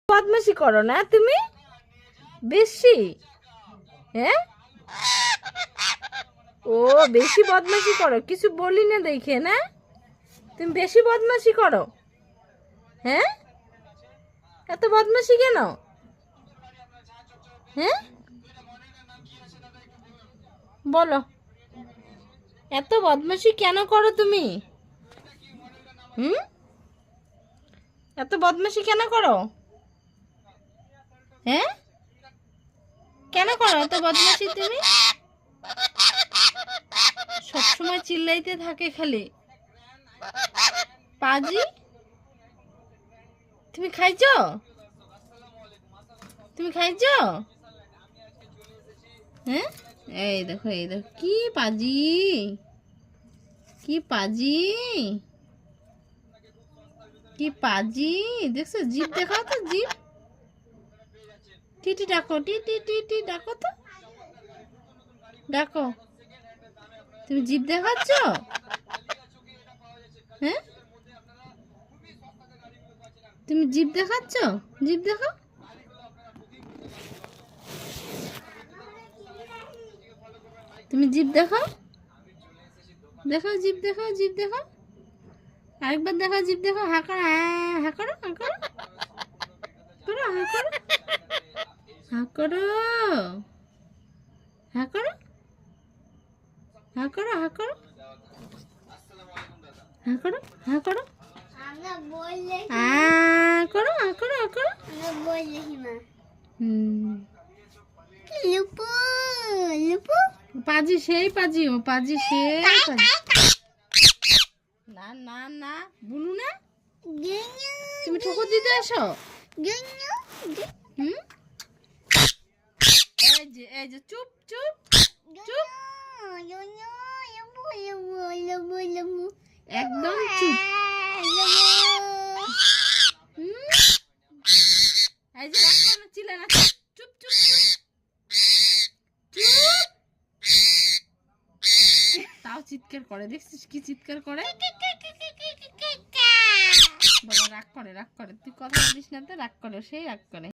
বদমাশি করো না তুমি বেশি। হ্যাঁ, ও বেশি বদমাশি করো, কিছু বলি না দেখে না? তুমি বেশি বদমাশি করো। হ্যাঁ, এত বদমাশি কেন? হ্যাঁ, বলো, এত বদমাশি কেন করো তুমি? হুম, এত বদমাশি কেন করো? হ্যাঁ, কেন করো এত বদমাশি তুমি? সবসময় চিল্লাইতে থাকে খালি। পাজি, তুমি খাইছো? তুমি খাইছো? হ্যাঁ, এই দেখো, এই দেখো, কি পাজি, কি পাজি, কি পাজি। দেখছো জিভ? দেখাও তো জিভ। টিটি ডাকো, টিটি টিটি ডাকো তো, ডাকো। তুমি জিভ দেখাচ্ছ? হ্যাঁ, তুমি জিভ দেখাচ্ছ? জিভ দেখো, তুমি জিভ দেখাও, দেখাও জিভ, দেখাও জিভ, দেখাও আরেকবার, দেখাও জিভ, দেখাও। হা করো, হা করো, হা করো, করো, হা করো, হা করো, হা করো, হা করো, হা করো, হা করো, হা করো, করো, হা করো, হা করো। লুপু, লুপু পাজি, সেই পাজি, ও পাজি, সেই পাজি। না না না, বলু না, তুমি ঠোকর দিতে আসো। হুম, এই যে চুপ চুপ চুপ, একদম চুপ। এই যে রাগ করো না, চিল্লা না, চুপ চুপ চুপ চুপ। তাও চিৎকার করে, দেখছিস কি চিৎকার করে? বাবা রাগ করে, রাগ করে, তুই কথা বলিস না তো রাগ করে, সেই রাগ করে।